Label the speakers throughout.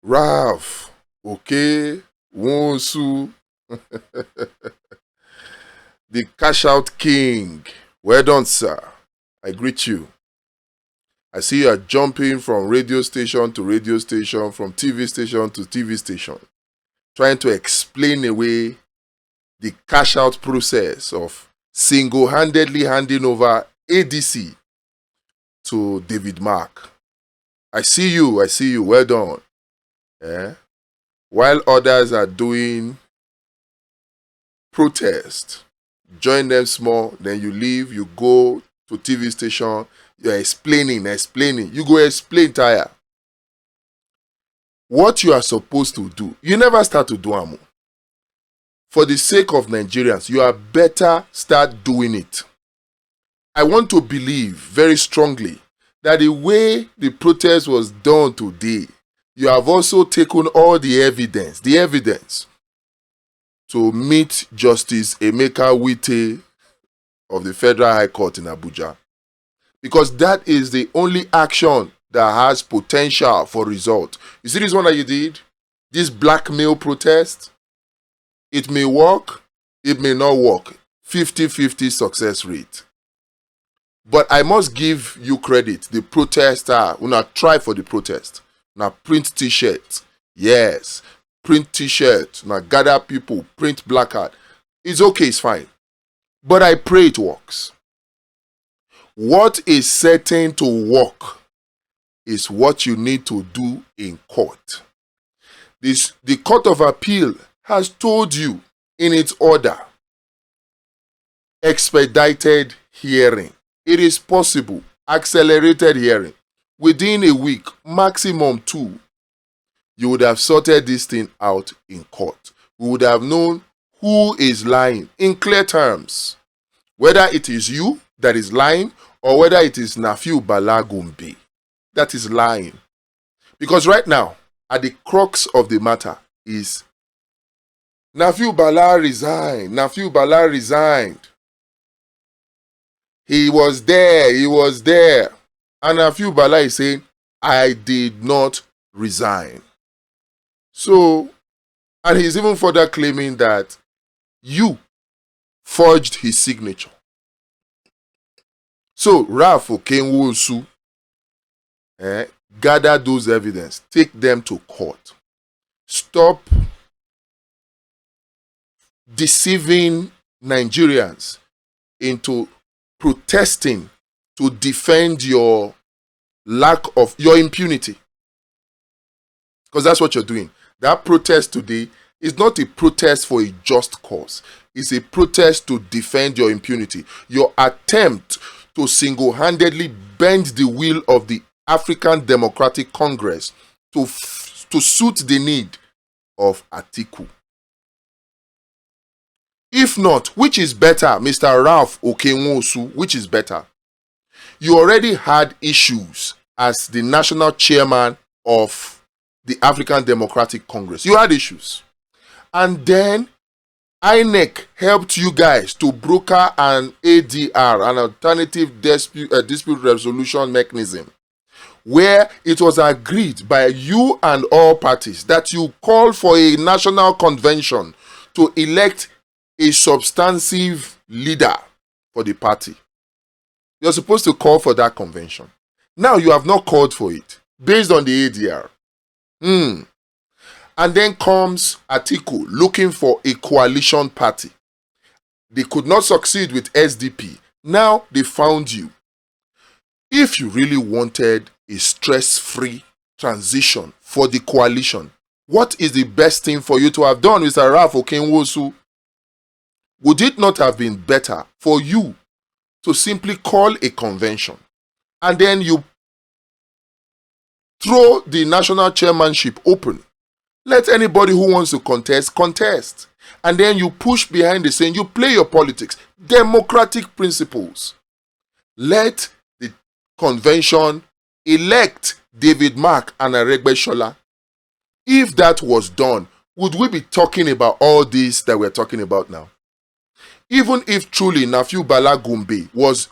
Speaker 1: Ralph, okay, Nwosu, the cash out king. Well done, sir. I greet you. I see you are jumping from radio station to radio station, from TV station to TV station, trying to explain away the cash out process of single-handedly handing over ADC to David Mark. I see you. Well done. While others are doing protest, join them small, then you leave, you go to TV station, you're explaining. You go explain tire. What you are supposed to do, you never start to do amo. For the sake of Nigerians, you are better start doing it. I want to believe very strongly that the way the protest was done today, you have also taken all the evidence to meet Justice Emeka Wite of the Federal High Court in Abuja. Because that is the only action that has potential for result. You see this one that you did? This blackmail protest? It may work, it may not work. 50-50 success rate. But I must give you credit. The protester, when I try for the protest, now print t-shirts. Yes, print t-shirts. Now gather people, print placard. It's okay, it's fine. But I pray it works. What is certain to work is what you need to do in court. The Court of Appeal has told you in its order, expedited hearing. It is possible, accelerated hearing. Within a week, maximum 2, you would have sorted this thing out in court. We would have known who is lying in clear terms. Whether it is you that is lying or whether it is Nafiu Bala Gombe that is lying. Because right now, at the crux of the matter is Nafiu Bala resigned. Nafiu Bala resigned. He was there. And Nafiu Bala is saying, I did not resign. So, and he's even further claiming that you forged his signature. So, Ralph Nwosu, gather those evidence, take them to court. Stop deceiving Nigerians into protesting to defend your lack of your impunity. Because that's what you're doing. That protest today is not a protest for a just cause. It's a protest to defend your impunity. Your attempt to single-handedly bend the will of the African Democratic Congress to suit the need of Atiku. If not, which is better, Mr. Ralph Nwosu, which is better? You already had issues as the national chairman of the African Democratic Congress. You had issues. And then INEC helped you guys to broker an ADR, an alternative dispute resolution mechanism, where it was agreed by you and all parties that you call for a national convention to elect a substantive leader for the party. You're supposed to call for that convention. Now you have not called for it based on the ADR. And then comes Atiku looking for a coalition party. They could not succeed with SDP. Now they found you. If you really wanted a stress-free transition for the coalition, what is the best thing for you to have done, Mr. Ralph Nwosu? Would it not have been better for you to simply call a convention and then you throw the national chairmanship open? Let anybody who wants to contest. And then you push behind the scene, you play your politics. Democratic principles. Let the convention elect David Mark and Aregbesola. If that was done, would we be talking about all this that we're talking about now? Even if truly Nafiu Bala Gombe was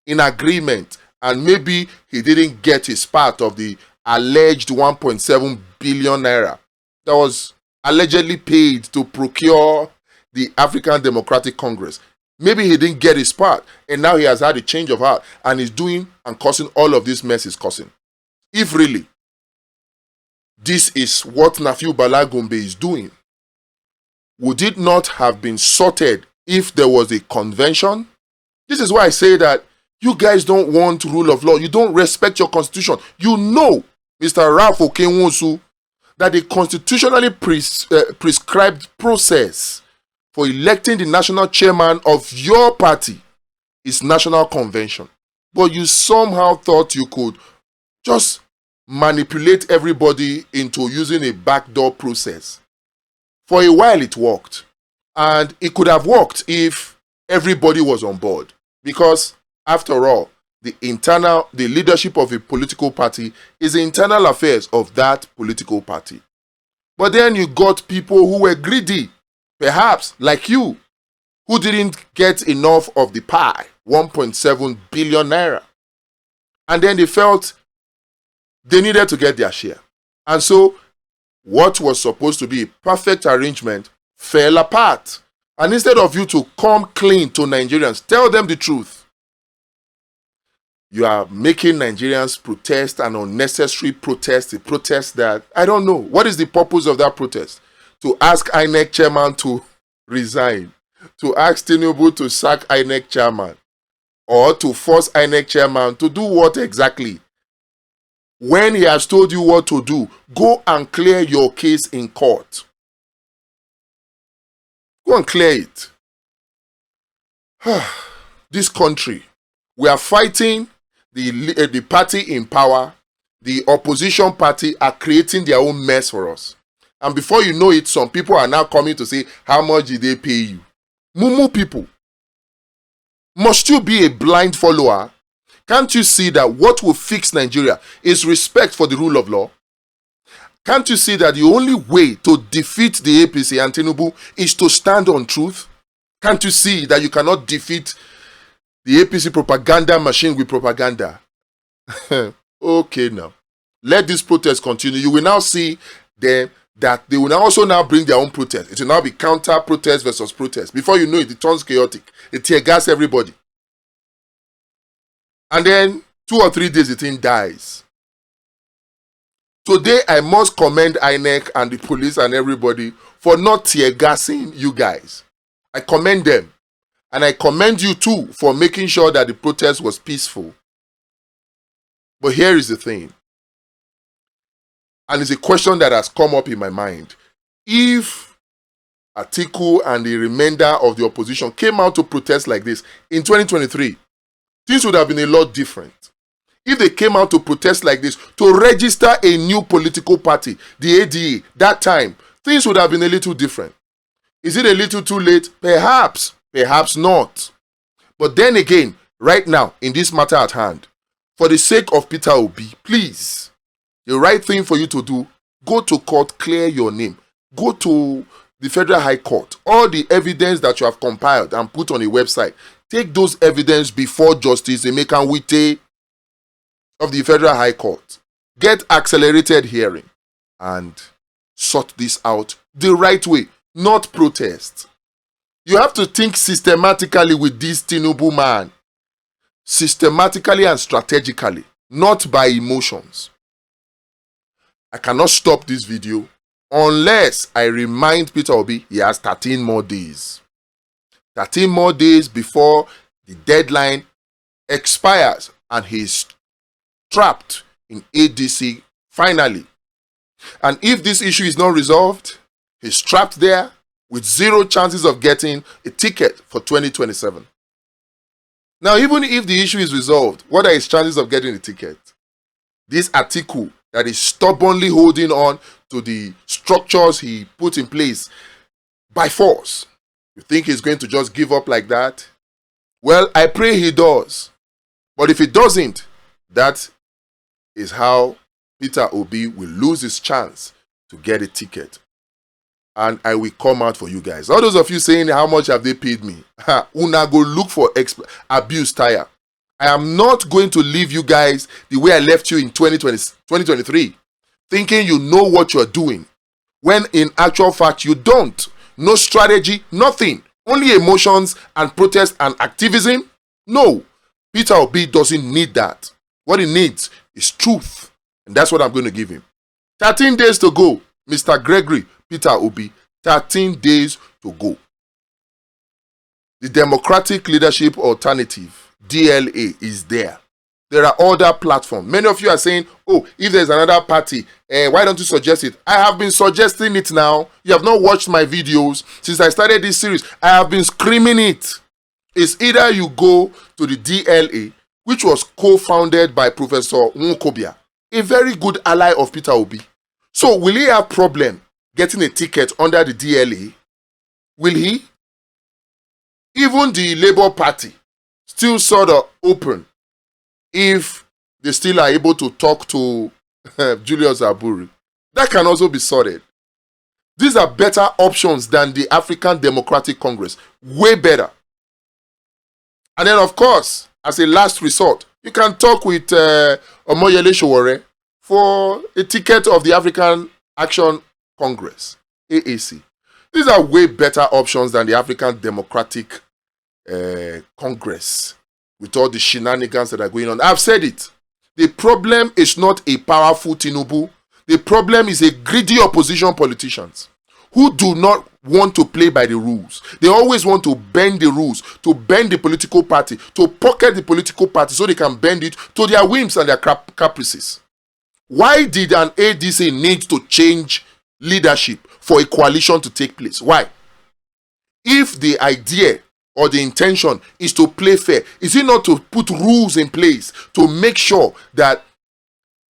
Speaker 1: in agreement and maybe he didn't get his part of the alleged 1.7 billion naira that was allegedly paid to procure the African Democratic Congress. Maybe he didn't get his part, and now he has had a change of heart and is doing and causing all of this mess he's causing. If really this is what Nafiu Bala Gombe is doing, would it not have been sorted if there was a convention? This is why I say that you guys don't want rule of law. You don't respect your constitution. You know, Mr. Ralph Nwosu, that the constitutionally prescribed process for electing the national chairman of your party is national convention. But you somehow thought you could just manipulate everybody into using a backdoor process. For a while it worked. And it could have worked if everybody was on board. Because after all, the leadership of a political party is the internal affairs of that political party. But then you got people who were greedy, perhaps like you, who didn't get enough of the pie, 1.7 billion naira. And then they felt they needed to get their share. And so what was supposed to be a perfect arrangement fell apart. And instead of you to come clean to Nigerians, tell them the truth, you are making Nigerians protest an unnecessary protest, a protest that, I don't know, what is the purpose of that protest? To ask INEC chairman to resign, to ask Tinubu to sack INEC chairman, or to force INEC chairman to do what exactly? When he has told you what to do, go and clear your case in court. Go and clear it. This country, we are fighting the party in power. The opposition party are creating their own mess for us. And before you know it, some people are now coming to say, how much did they pay you? Mumu people. Must you be a blind follower? Can't you see that what will fix Nigeria is respect for the rule of law? Can't you see that the only way to defeat the APC and Tinubu is to stand on truth? Can't you see that you cannot defeat the APC propaganda machine with propaganda? Okay, now. Let this protest continue. You will now see them that they will now also now bring their own protest. It will now be counter-protest versus protest. Before you know it, it turns chaotic. It tear gas everybody. And then 2 or 3 days, the thing dies. Today, I must commend INEC and the police and everybody for not tear gassing you guys. I commend them. And I commend you too for making sure that the protest was peaceful. But here is the thing. And it's a question that has come up in my mind. If Atiku and the remainder of the opposition came out to protest like this in 2023, things would have been a lot different. If they came out to protest like this, to register a new political party, the ADA, that time, things would have been a little different. Is it a little too late? Perhaps. Perhaps not. But then again, right now, in this matter at hand, for the sake of Peter Obi, please, the right thing for you to do, go to court, clear your name. Go to the Federal High Court. All the evidence that you have compiled and put on a website, take those evidence before Justice Emeka Nwite of the Federal High Court. Get accelerated hearing and sort this out the right way, not protest. You have to think systematically with this Tinubu man. Systematically and strategically, not by emotions. I cannot stop this video unless I remind Peter Obi he has 13 more days. 13 more days before the deadline expires and he's trapped in ADC finally. And if this issue is not resolved, he's trapped there with 0 chances of getting a ticket for 2027. Now, even if the issue is resolved, what are his chances of getting a ticket? This Atiku that is stubbornly holding on to the structures he put in place by force. You think he's going to just give up like that? Well, I pray he does. But if he doesn't, that is how Peter Obi will lose his chance to get a ticket. And I will come out for you guys. All those of you saying, how much have they paid me? Una go look for abuse tire. I am not going to leave you guys the way I left you in 2023. thinking you know what you're doing, when in actual fact you don't. No strategy, nothing. Only emotions and protest and activism? No. Peter Obi doesn't need that. What he needs is truth. And that's what I'm going to give him. 13 days to go, Mr. Gregory Peter Obi. 13 days to go. The Democratic Leadership Alternative, DLA, is there. There are other platforms. Many of you are saying, oh, if there's another party, why don't you suggest it? I have been suggesting it now. You have not watched my videos. Since I started this series, I have been screaming it. It's either you go to the DLA, which was co-founded by Professor Nwosu, a very good ally of Peter Obi. So will he have problem getting a ticket under the DLA? Will he? Even the Labour Party still sort of open if they still are able to talk to Julius Aburi. That can also be sorted. These are better options than the African Democratic Congress. Way better. And then, of course, as a last resort, you can talk with Omoyele Sowore for a ticket of the African Action Congress, AAC. These are way better options than the African Democratic Congress, with all the shenanigans that are going on. I've said it. The problem is not a powerful Tinubu. The problem is a greedy opposition politicians who do not want to play by the rules. They always want to bend the rules, to bend the political party, to pocket the political party so they can bend it to their whims and their caprices. Why did an ADC need to change leadership for a coalition to take place? Why? If the idea or the intention is to play fair, is it not to put rules in place to make sure that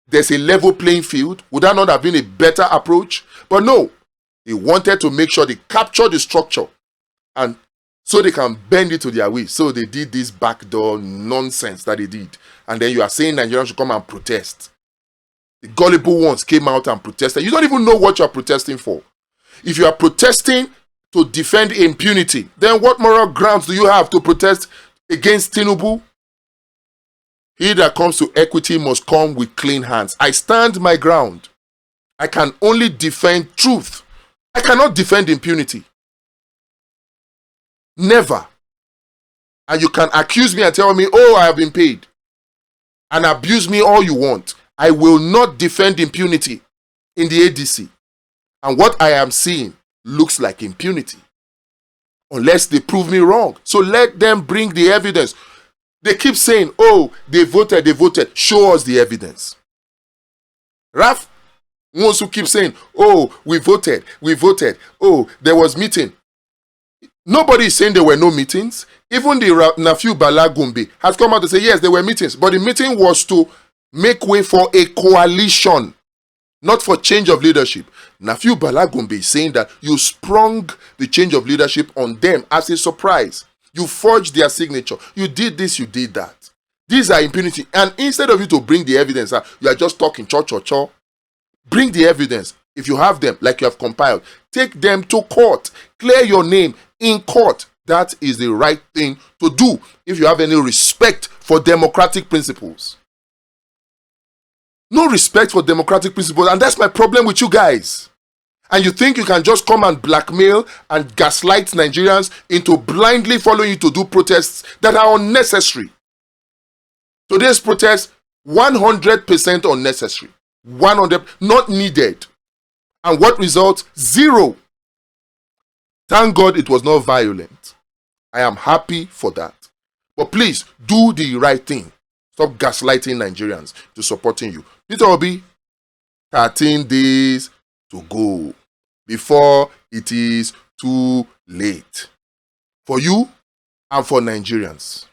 Speaker 1: there's a level playing field? Would that not have been a better approach? But no, they wanted to make sure they capture the structure and so they can bend it to their way. So they did this backdoor nonsense that they did. And then you are saying Nigerians should come and protest. The gullible ones came out and protested. You don't even know what you're protesting for. If you are protesting to defend impunity, then what moral grounds do you have to protest against Tinubu? He that comes to equity must come with clean hands. I stand my ground. I can only defend truth. I cannot defend impunity. Never. And you can accuse me and tell me, oh, I have been paid. And abuse me all you want. I will not defend impunity in the ADC. And what I am seeing looks like impunity. Unless they prove me wrong. So let them bring the evidence. They keep saying, oh, they voted. Show us the evidence. Raf Nwosu keeps saying, oh, we voted. Oh, there was meeting. Nobody is saying there were no meetings. Even the Nafiu Bala Gumbi has come out to say, yes, there were meetings. But the meeting was to make way for a coalition, not for change of leadership. Nafiu Bala Gumbi is saying that you sprung the change of leadership on them as a surprise. You forged their signature. You did this, you did that. These are impunity. And instead of you to bring the evidence, you are just talking cho. Bring the evidence. If you have them, like you have compiled, take them to court. Clear your name in court. That is the right thing to do if you have any respect for democratic principles. No respect for democratic principles. And that's my problem with you guys. And you think you can just come and blackmail and gaslight Nigerians into blindly following you to do protests that are unnecessary. Today's protest, 100% unnecessary. 100, not needed. And what results? Zero. Thank God it was not violent. I am happy for that. But please, do the right thing. Stop gaslighting Nigerians to supporting you. Peter Obi, 13 days to go before it is too late. For you and for Nigerians.